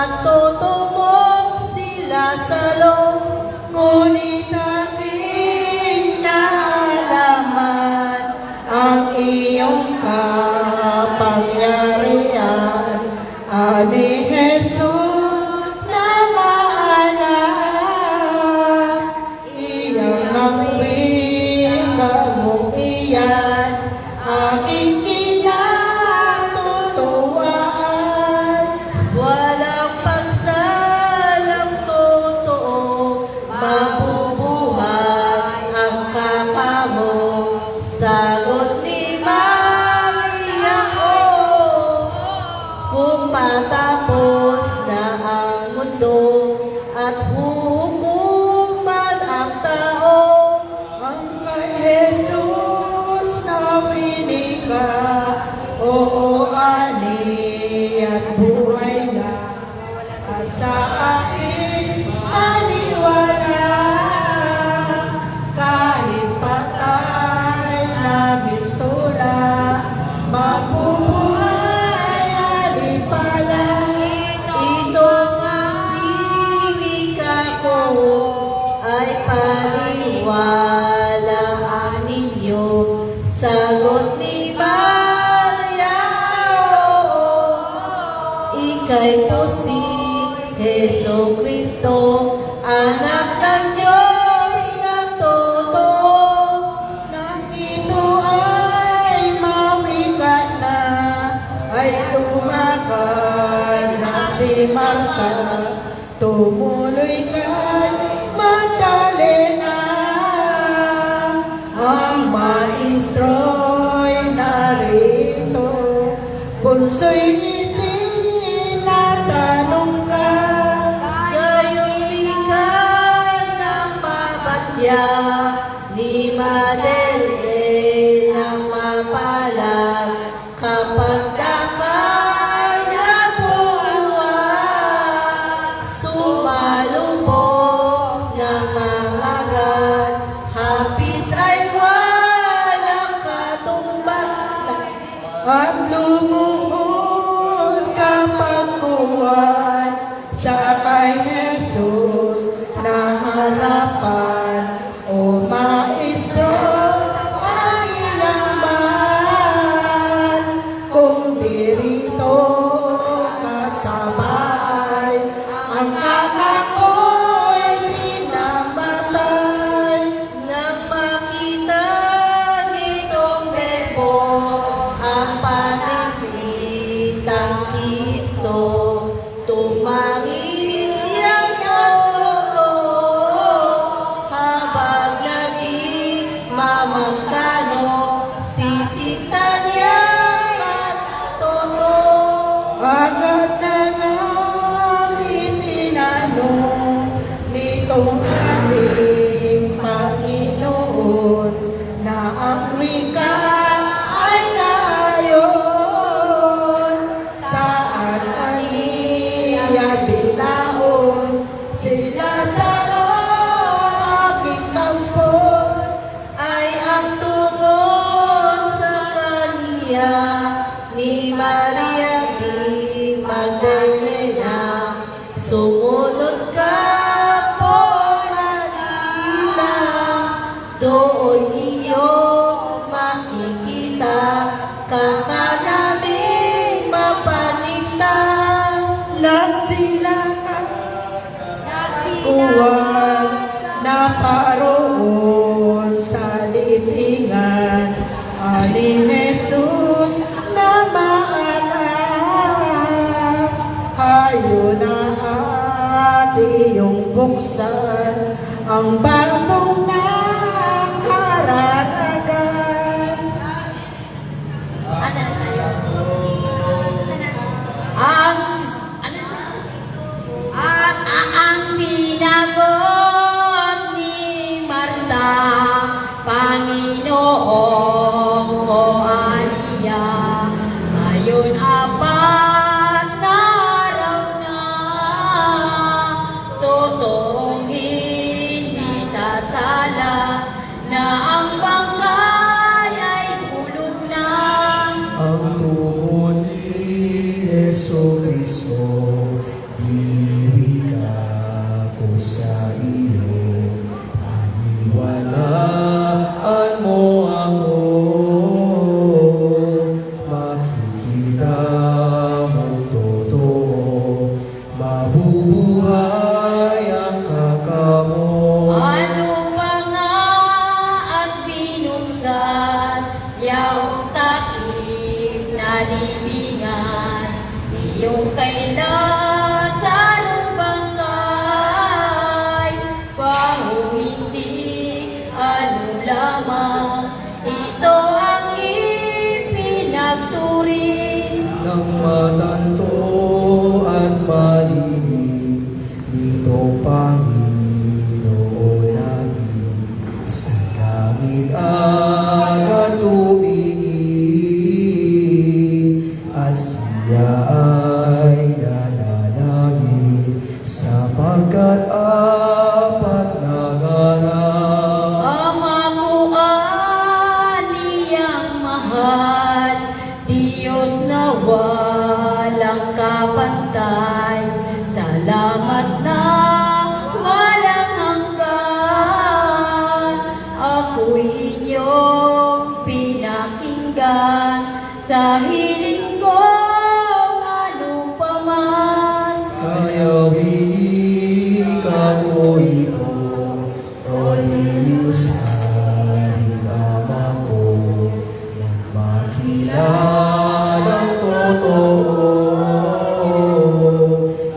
at tutumog sila sa loob. Ngunit aking naalaman ang iyong kapangyarihan, Ani Jesus na maalam. Iyang ang wika mong iyan, aking kinatutuwaan. Walang pagsalang totoo, mabubuhay ang kakamo. Sagot ni Maria, kung matapos na ang mundo at hukuman ang tao. Ang kay Jesus na winika, oo, ani at buhay na. Sa aking maniwala, kahit patay na bistula, mabubuhay ali pala. Ito ang winika ko ay paniwalaan ninyo. Sagot ni Maria, ika'y po si Heso Kristo, anak ng Diyos na totoo. Nang ito ay mawikat na, ay lumakad na si Marta, tumuloy kay Magdalena. Ang maestro'y narito, bunso'y itinatanong ka. Gayong likay ng mabatya ni Madeleine ng mapalag, kapag dakay na buwan, sumalubog na mamagat, hapis ay walang katumbas. At lumuhod kapag kuwan sa kay Jesus na harapan. O Maestro, anilang man, kung dirito ka sa bahay, ang kakako'y dinamatay. Nang makita nitong berbo ang panipitang ito, tumangis siyang lolo, habang nagmamagkano sisita niya katoto. Agad na nang itinanong nitong ating Panginoon na ang wika ay gayon. Saan aniya binaon sila sa aking kampo. Ay ang tungkol sa kaniya ni Maria di Magdalena. Sumunod ka po, Manila, doon iyo makikita kakanaming mapanitang. Nagsilakan kuwan na paroon sa libingan, Ani Jesus na maalam. Hayo na at iyong buksan ang batong nakaranagan. Asan na tayo? Ang ang sinagot ni Marta, Panginoon ko aniya, ngayon apat na araw na, totoong hindi sasala na ang bangkay ay bulog na. Ang tugon ni Yesu Kristo, di salita mong totoo, mabubuhay ang kakamo. Ano pa nga ang binuksan, yaong takip na libingan, iyong kailasan ng bangkay, bahong hindi ano lamang, ito ang ipinagturing. Nang matanto at malinig nitong Panginoon natin, sa langit agad tumingin, at siya ay nananagin sapagkat apat na ngalan. Ama ko aniyang mahal, Diyos na walang kapantay, salamat na walang hanggan. Ako'y inyong pinakinggan, sa hiling kong ano paman. Kaya winig ako ito, o niyusahin Ama ko, nang makilalang totoo,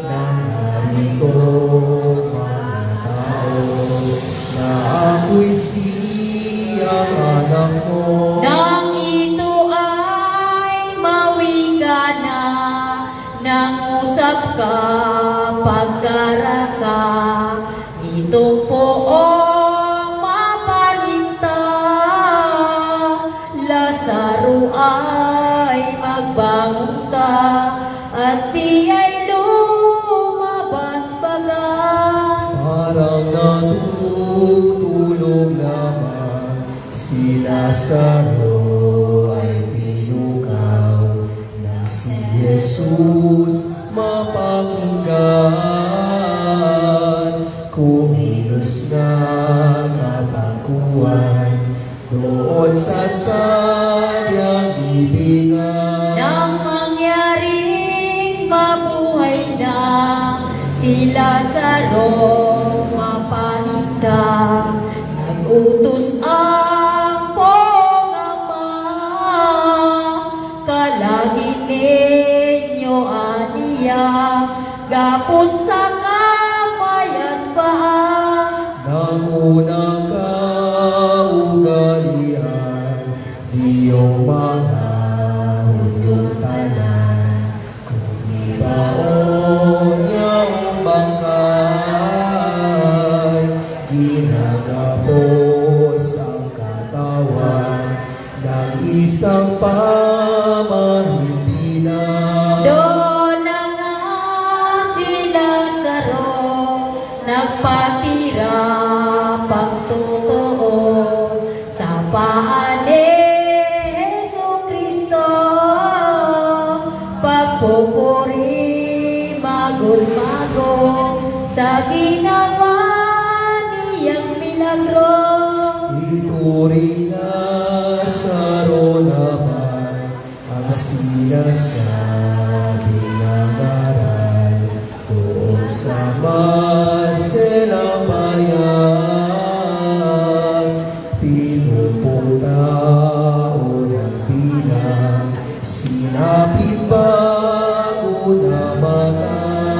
na narito mga tao, na ako'y siyang anak mo. Nang ito ay mawika na, nangusap ka, pagkaraka, itong poong mapaninta, Lazaro ay magbangon ka, at di ay lumabas baga. Parang natutulog lamang, si Lazaro ay pinukaw, nang si Jesus mapakinggan. Kumilos na kapangkuhan doon sa sadyang libingan. Nang mangyaring mabuhay na, si Lazaro mapaninda, nag-utos ang pong ama, kalagin ninyo aniya, gapos sa kamay at paa. Nang unang kaugalian, iyong mga hudyong tanan, kung ibaon niyang bangkay, ginagapos ang katawan ng isang pamahimpilan. Doon na nga si Lazaro, nagpatira pang totoo, sa paan ni Jesucristo, pagpupuri magun-magun sa ginawa niyang milagro. Ituring Lazaro naman ang sinasabing nangaral doon sa Marcelang bayan. Pinumpong taon ang bilang, sinapit bago na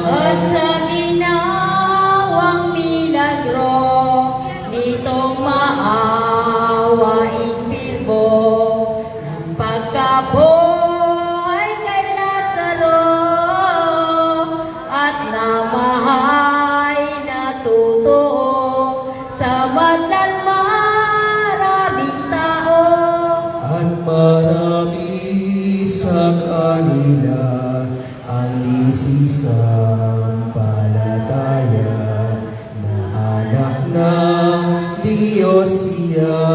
At sa ginawang milagro nitong maawaing birbo, ng pagkabuhay kay Lazaro, at namahay na totoo sa madlang maraming tao. at marami sa kanila ang nisisang-palataya, na anak ng Diyos siya.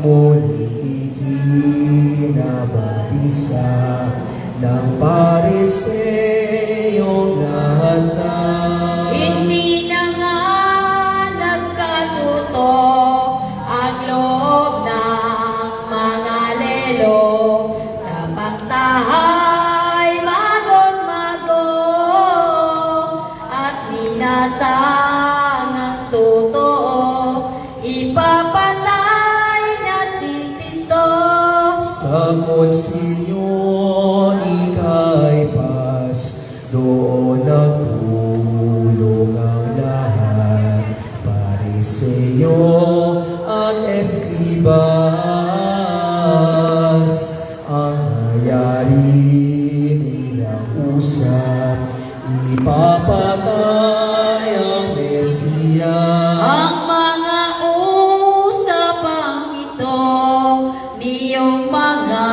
Muling ikinababisa ng Pariseyong lahat na Hindi na nga nagkatuto ang loob ng mga lelo tahay magon-mago at ninasang ang totoo, ipapatay na si Kristo. Sa konsilyo ni Caiphas, doon nagpulong ang lahat, Pariseo at eskribas. Ang nangyari nilang usap, ipapatay ang Mesiyas. Ang mga usapang ito niyong mga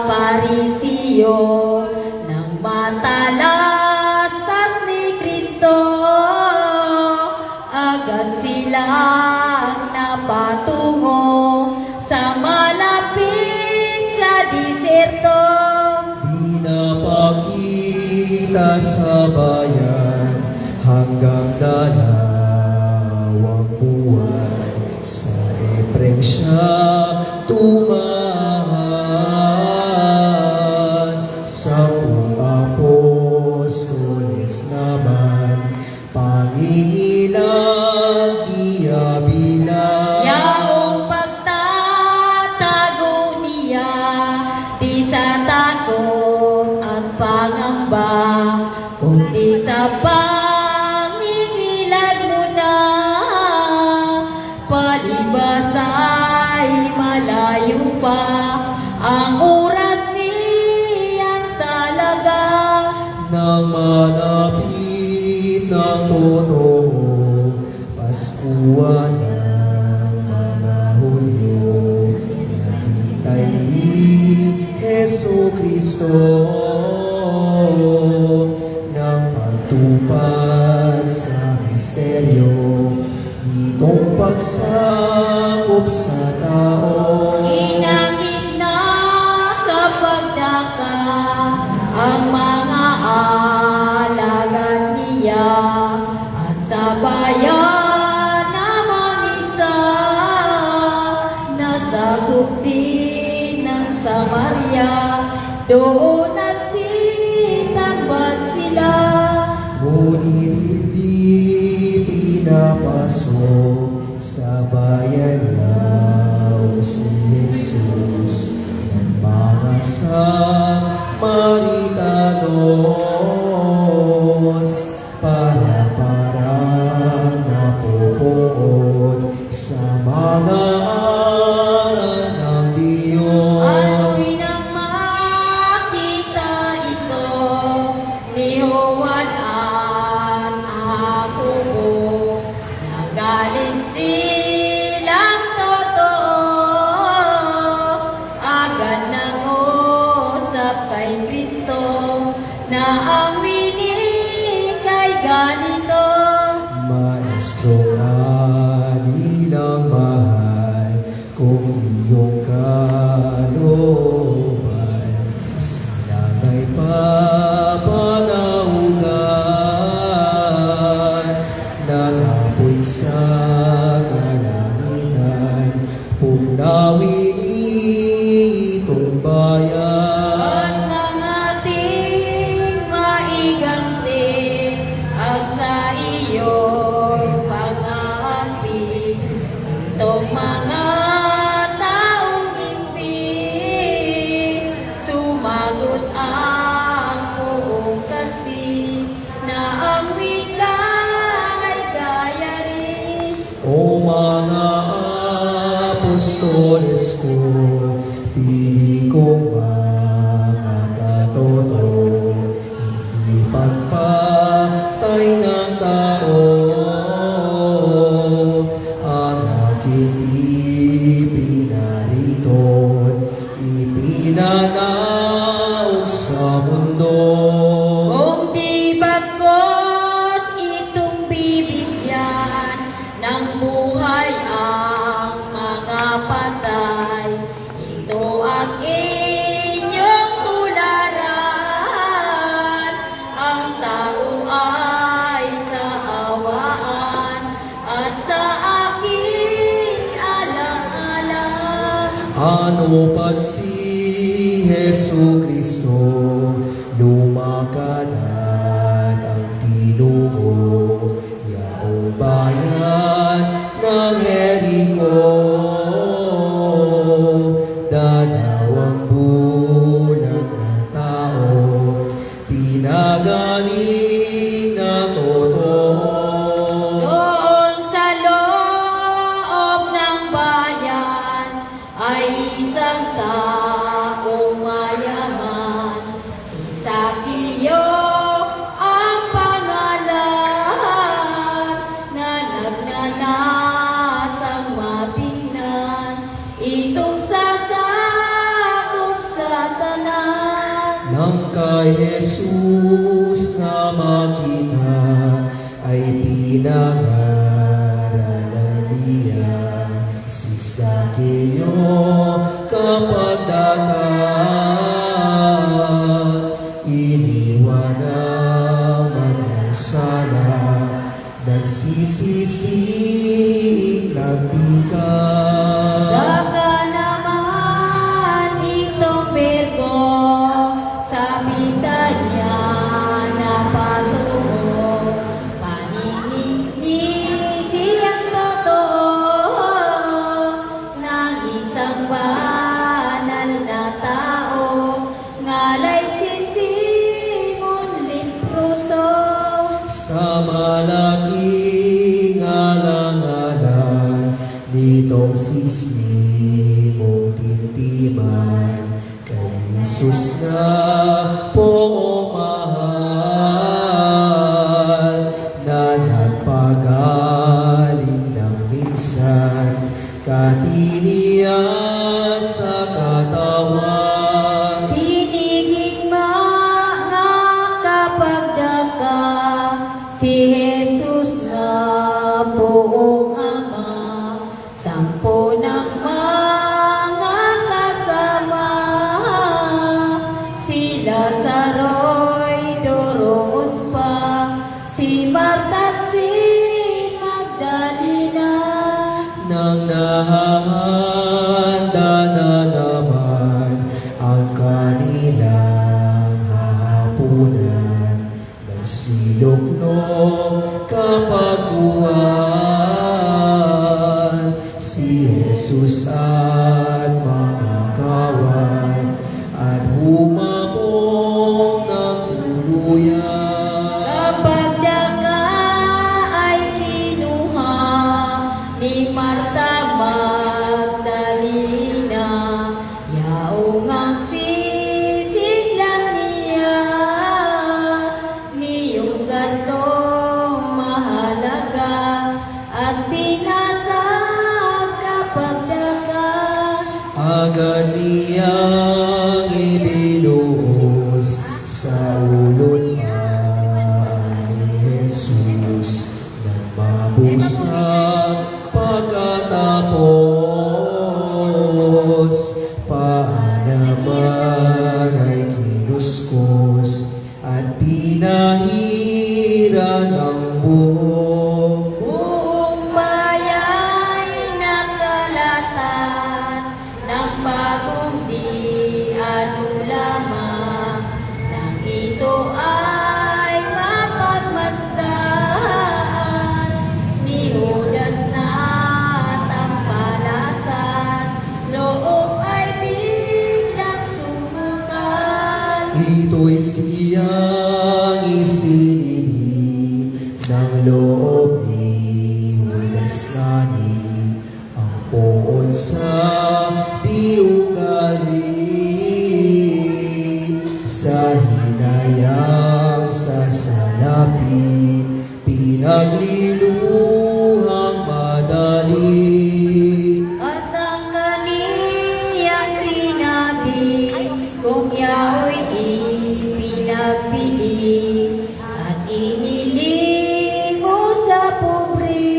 Pariseo ng matalastas ni Kristo, agad silang napatungo sa malapit sa diserto. Pinapakita sa bayan hanggang dalawang buwan. Sa Epreng siya tumahan. Sa apostoles naman, pangingilang iyabilang. Yaong pagtatago niya, di sa takot at pangamba, kundi sa pangingilag mo na. Palibas ay malayo pa, ang oras niyang talaga. Nang malapit ng totoo, Paskuhan ng mga Hudyo, nahintay ni Heso Kristo ng pagtupad sa misteryo, nitong pagsakop sa tao. Inangin na kapag daka ang mga alagad niya, at sa bayan naman isa, nasagop din ng Samaria, doon nagsitambad sila. Ngunit hindi pinapasok sa bayan niya si Jesus ng mga Samaritanos, para napupuot sa mga aral ng Diyos. Ano'y nang makita ito ni Juan at Jacobo, nagaling silang totoo, agad nang usap kay Kristo na ang winig ay ganito. Maestro kanilang mahal, kung iyong kalooban, silang ay papanaugan, nangapit sa kalangitan, pugnawin itong bayan. At ng ating maiganti ang sa iyo'y pang-aapi, itong mga taong impik, sumagot ang buong kasi na ang wika ay gaya rin. O mga apostoles ko, pili kong mga katoto, hindi pagpatay ng tao, ang aking ipinariton, ipinanaog sa mundo. Kung di bagkos itong bibigyan ng buhay ang mga patay, ito ang inyong tularan. Ang tao ay kaawaan at sa aking alang-alang. Ano pa si Jesu Cristo? Kristo, lumakad ang tinungo, yaong bayan ng Jericho. Dalawang bulag na tao, pinagaling na totoo. Doon sa loob ng bayan ay isang taong mayaman. Si Sakio ang pangalan, na nagnanasang matingnan, itong sasakop sa tanan. Nang kay Jesus na makita, ay pinag-aralan niya si Sakeo kapag dagat. Iniwan ang mag-alsala, nagsisisi nagtikas. Saka naman itong berbo sa bitanya na patungo, paningin siyang totoo ng isang banal na tao, ngalay si Simon Leproso. Sa malaking alang-alang nitong sisimong tintiman, kay Jesus na poong mahal, na nagpagaling ng minsan, katiniya sa katawan. Piniging mga kapagdaka si Jesus na buong Ama, sampo ng mga kasama, si Lazaro'y doon pa, si Marta at si Magdalena. Nang nahahanda na naman ang kanilang hapunan, nagsiluklok kapaguan si Jesus at mga kawan, at humamong ng tuluyan. Kapag daga ay kinuha ni Marta Magdalena, yaong ang sisidlan niya, niyong gantong mahalaga at pinasag kapag daga. Agad niyang ibinuhos sa ulot ni Jesus, nang mabusang pagkatapos, paanaman ay kinuskos at pinahira ng buhok. Buong baya'y nakalatan ng bagong di ano lamang, nang ito ay mapagmasdan ni Judas na tampalasan, loob ay biglang sumukan. Ito'y siyang isinili ng loob ni Judas Ngani, ang poon sa diugali, sa hinayang sa salapi, pinagliluhang madali. At ang kaniyang sinabi, kung yao'y ipinagbili at inilingo sa pobre,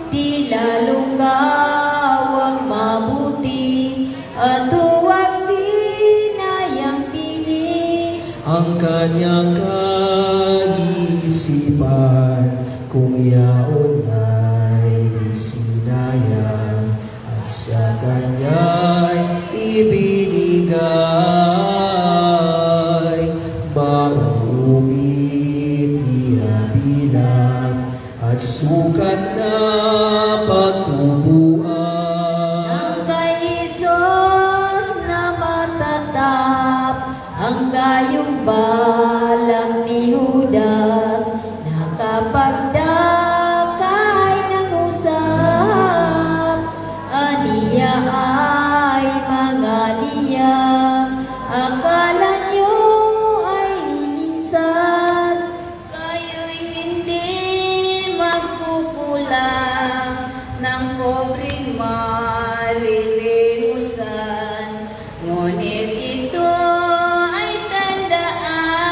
di lalong gawang mabuti at huwag sinayang pili. Ang kanyang kaisipan, kung yaon ay di sinayang, at sa kanya'y ibinigay. Galilea, akala niyo ay nilinsan, kayo'y hindi magkukulang ng pobreng malilimusan. Ngunit ito ay tandaan,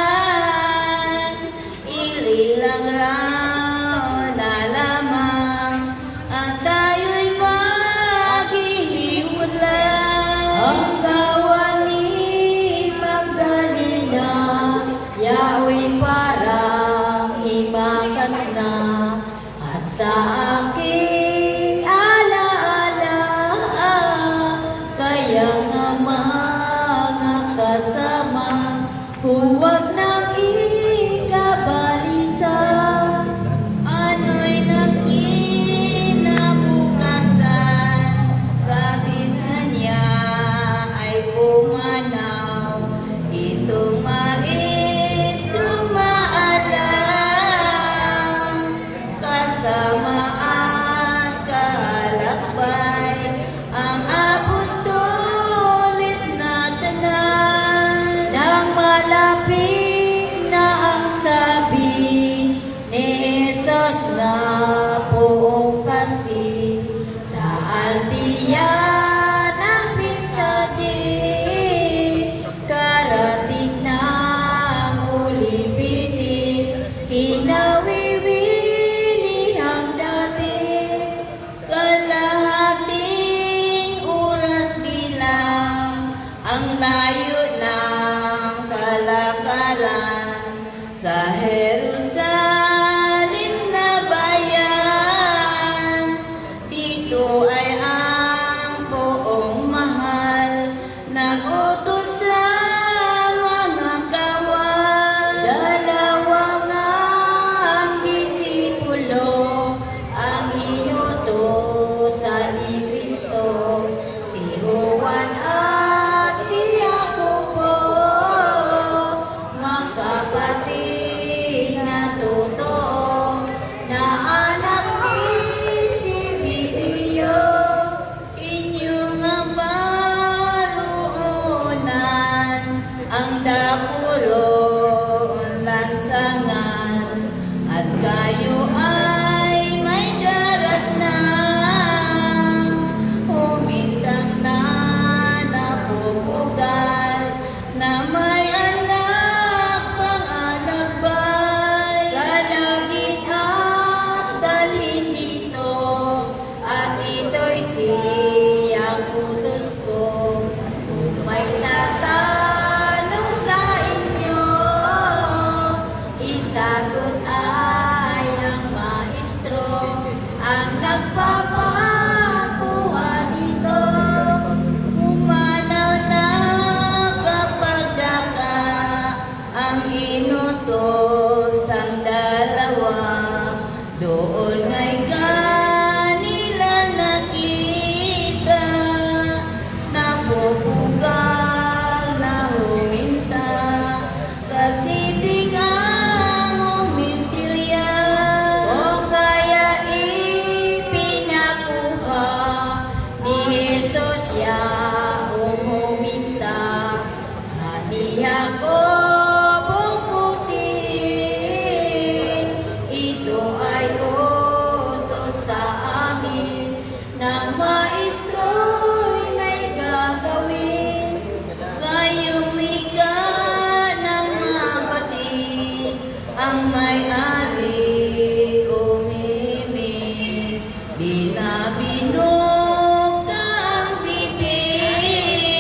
ililang raw na lamang at tayo'y maghihimulan. Ang gawa ni Magdalena, Yahweh parang himakas na, at sa aking alaala, kaya nga mga kasama, huwag nang ikabalisa. Ano'y nang kinabukasan, sabi na niya ay pumanaw, itong maestrong maalam, kasama at kaalakbay, ang apostoles na tanan. Nang malapit na ang sabi ni Jesus na poong kasi, sa aldiya ng Pinsadi, karating ng ulibitin, kinawiwili ang dati. Kalahating oras bilang ang layo ng kalakaran sa Jerusalem na bayan. Dito ay ang poong mahal nag-utos sa mga kawal. Dalawang ang disipulo ang inutosan ni Kristo, si Juan at si Jacobo, magkapatid na totoo na anak ni Zebedeo. Inyong baroonan ang dapuron lansangan, at kayo ay may daratnang humintang na napupugal, na may anak pang anabay. Kalagin at dalhin dito, at ito'y siyang utos ko. Kung may tatanong sa inyo, isagot ay ang maestro, ang nagpapakuha nito. Pumanaw na kapag daka ang inutos ang dalawa, doon ay kanila nakita, napupugal na huminta, kasi di nga humintilya. O kaya ipinakuha ni Jesus siya huminta, ni Jacobong putiin, ito ay utos sa amin, ng maestro'y may gagawin. Kayong wika ng kapatid, ang may-ari umimik, di na binuka ang bibig,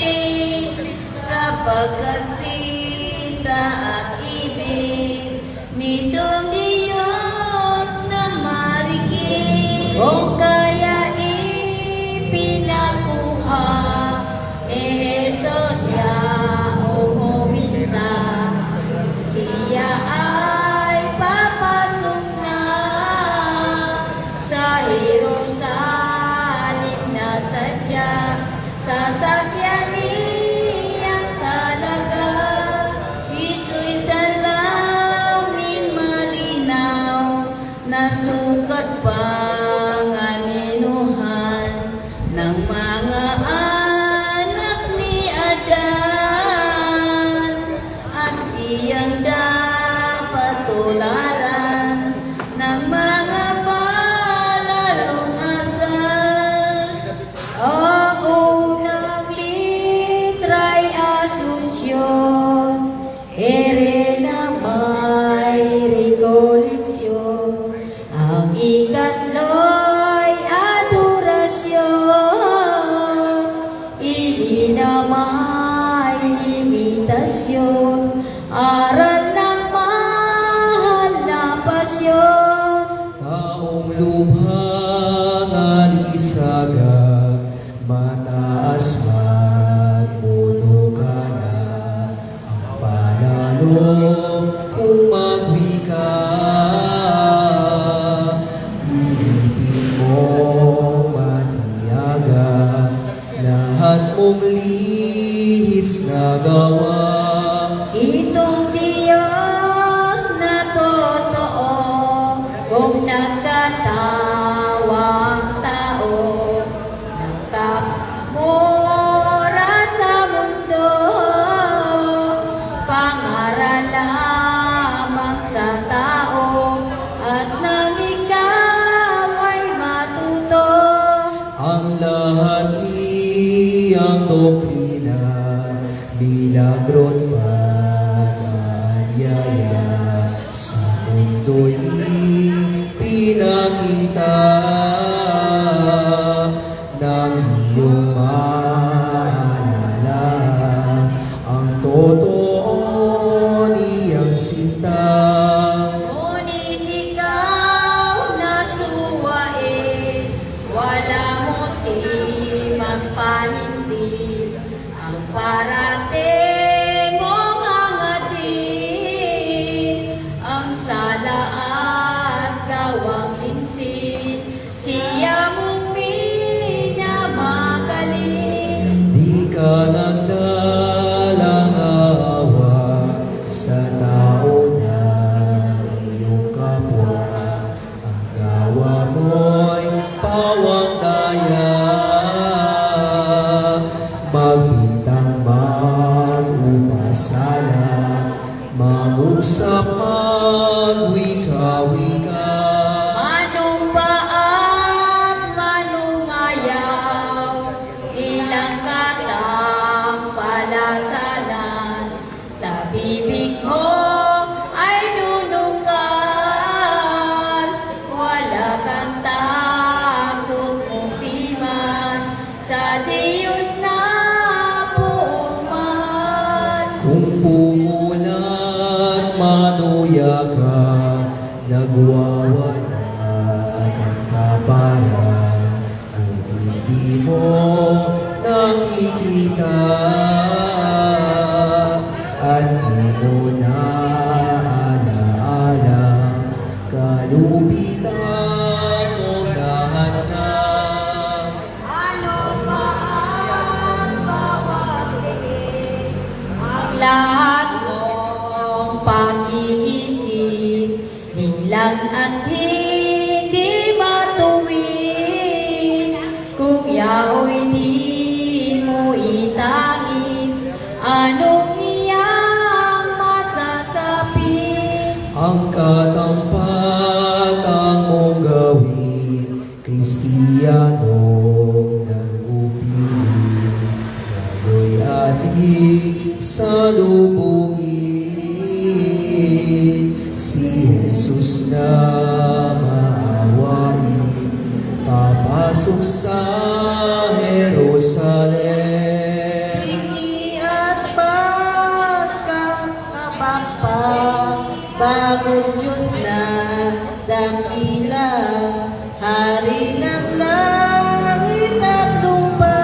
sapagkat tita at ibig nitong Diyos na marikit. O kaya ipinakuha ni Jesus siya huminta, siya ay papasok na sa Jerusalem na sadya, sasakyan niyang talaga. Ito'y salamin mali relasyon, aral ng mahal na pasyon. Taong lumang alisaga, mataas magmuno ka na. Ang panalo kung magwika, ilipin mo matiyaga, lahat mong lihis na gawa. Itong Diyos na totoo, kung nagkatawang tao, nagkamura sa mundo, pangaral lamang sa tao, at nang ikaw ay matuto. Ang lahat niyang doktrina, milagro't pananyaya, sa mundo'y pinakita ng iyong maalala. Ang totoo niyang sinta, Ngunit ikaw nasuwain, wala mo'y magpanindig, ang parating mong angatin, ang sala at gawang minsin, siya mong minamagaling. di ka nagdalang awa sa tao na iyong kapwa. Ang gawa mo'y pawang daya, magbintang mag-upasala, mangusap magwika-wika. Anong baat, manong ayaw, ilang katang palasanan, sa bibig mo ay nunungkal, wala kang takot muntiman, sa Diyos na buong mahal. Kung pumulat manuya ka, nagwawala kang kaparang, kung hindi mo nakikita at di mo na alaala, kalupitan mo lahat na. Ano ba ang bawat liis, ang lahat mong pag-iisip, linlang at hindi matuwid, kung yao'y di mo itangis, anong iyang masasapit? Ang katampatang mong gawin, Kristiyanong nag-upiling, ngayon'y ating salubungin. Si Jesus na maawain, papasok sa Jerusalem. Tingin at bagong Diyos na dakila, Hari ng langit at lupa,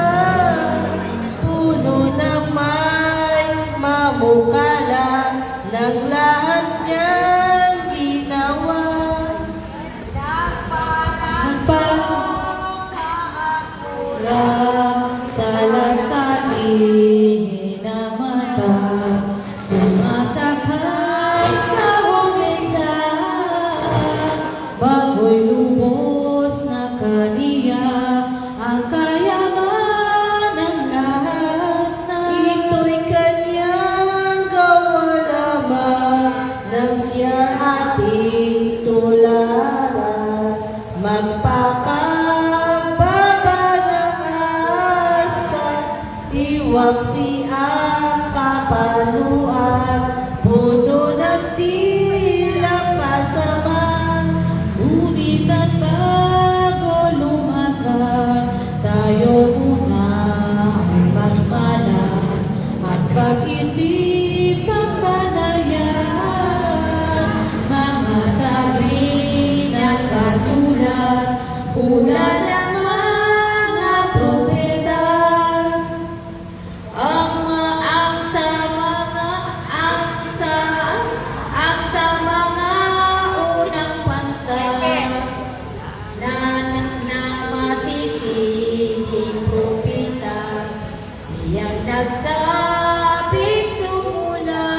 puno ng may mamukala ng lahat niyang ginawa. Nagpapakura sa lansanin na mata, sumasakay sa humita, bago'y lubos na kaniya, ang kayaman ng lahat na ito'y kanyang gawa lamang, nang siya ating tularan, magpakababa ng asa, iwaksi ang kapaluan, puno ng tilang kasamaan. Ngunit at bago lumakad, tayo muna ay magmalas at pag-isip palayan, mga sabi ng kasulat, ulat ng mga propetas. Ang sa mga unang pantas na masisihing propetas, siyang nagsabing sumulat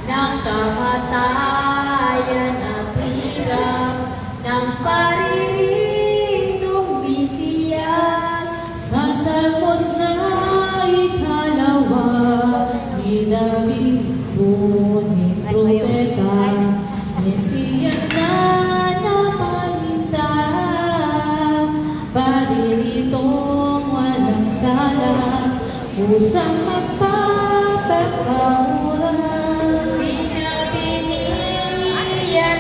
ng kamatayan at hirap ng pariritong Mesiyas. Sa Salmos na ikalawa, ni David ni propeta, Mesiyas na napalitan, pariritong walang sala, kusang magpapagpamulan. Sinabi niya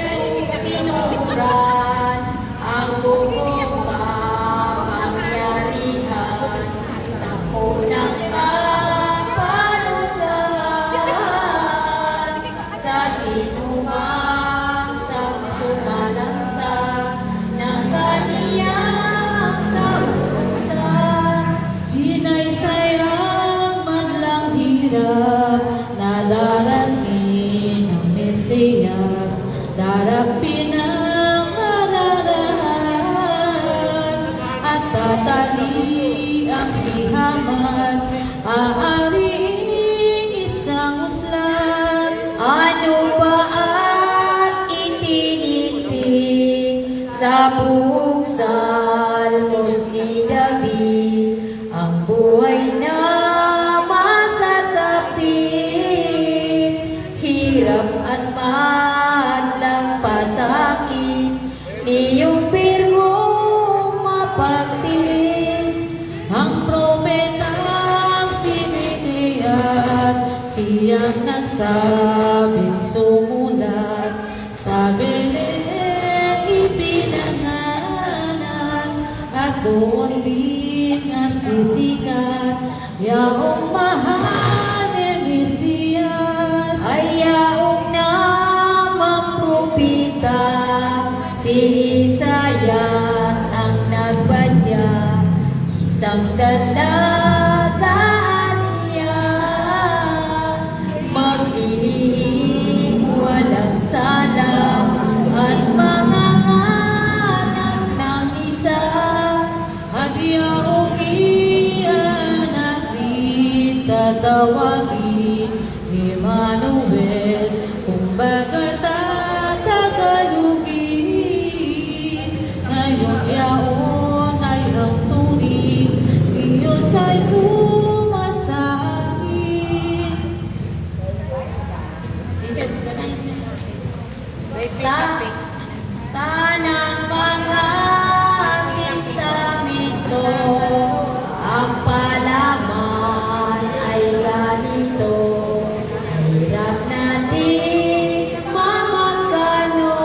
tinuran ang buong kapangyarihan sa unang kaparusahan sa sinumang sa sumalansa ng kaniyang kautusan. Sinaysayang madlang hirap na darating ng Mesiyas, darapin ang mararahas at tatali ang tihaman, aariing isang uslan. Ano ba at itinitig sa buong Salmos ni David, ang buhay na masasapit, hirap at madlang pasakit, niyong pirmong mapagtiis. Ang propetang si Mesiyas, siyang nagsabing sumulat, sa Belen ipinanganak, at doon din nasisikat yaong mahal ni Mesiyas. Ay yaong namang propeta, si Isayas ang nagbadya, isang dalaga niya, maglilihim walang sala at manganganak ng isa. At yaong iyan natin tatawagin Emmanuel, kumbaga tatagalugin. Ngayon yaon ay ang turing, Diyos ay sumasakin. Tanang mga testamento, ang palaman ay ganito. Hirap natin mamagkano,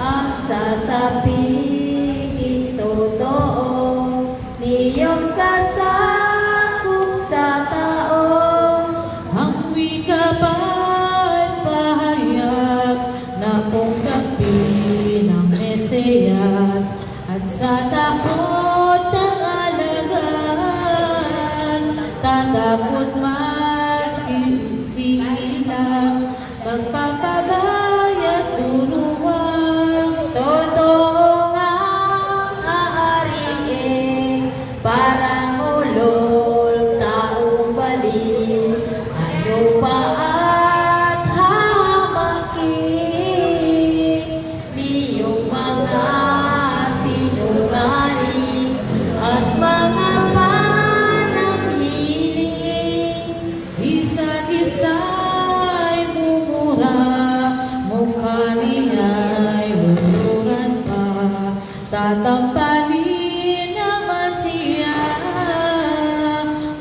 ang sasaping totoo, niyong sasakop sa tao. Ang wika ba'y pahayag na kung gabi ng Mesiyas, at sa takot ng alagaan, tatakot magsilang, magpapabayat turuan. Totoo nga aariin, parang ulol, taong baliw, ano pa at hamakin, niyong mga sinungaling at mga pananghiling. Isa't isa'y mumura, mukha niya'y luluran pa, tatampalin naman siya,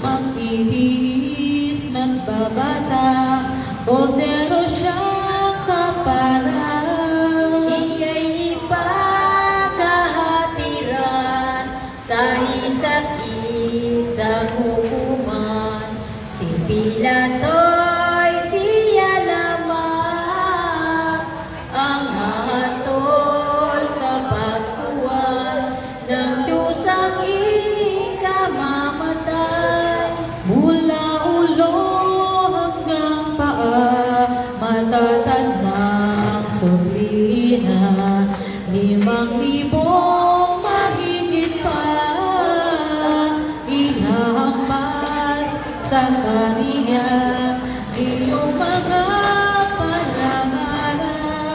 magtitiis man babata, kordero siyang kaparan. Siya'y ipagkahatiran sa isa't isang hukuman, si dato'y siya lamang ang hatol kabaguan ng dusang ikamamatay. Mula ulo hanggang paa, matatag ng sulina, 5,000 mahigit pa, ihahambas sa kaniya iyong mga palamaran.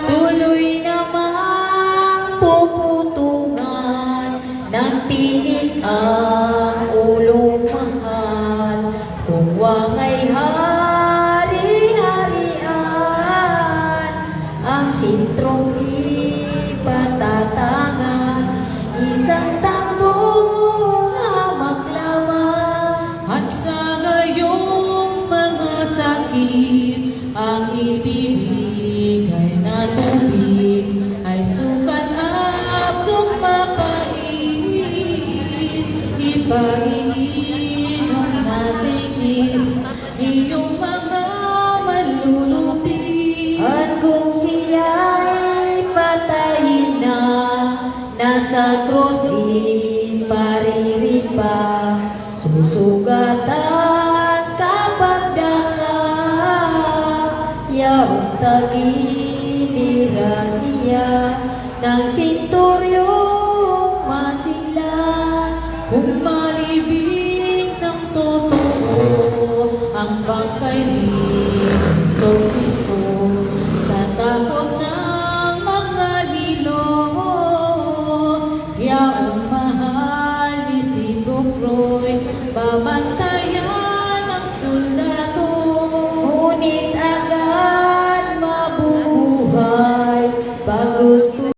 Tuloy namang puputungan ng tinig ang ulong mahal, kung wangay hari-harian ang sintrong ipatatangan, isang tambong hamak lamang. At sa ngayong mga sakit, ang ibibigay na tubig ay sukat abdong mapait. Ipag-iinom natin is iyong mga malulupi. At kung siya'y patayin na, nasa krus ipariripa, susugatan kapag daka, yaong tagiliran niya ng sinturyong masila. Kung malibig ng totoo ang bangkay ni Kristo, sa takot ng mga lilo, yaong mahal ni Sidukroy, babantayan ang soldado. Ngunit agad mabubuhay pag gusto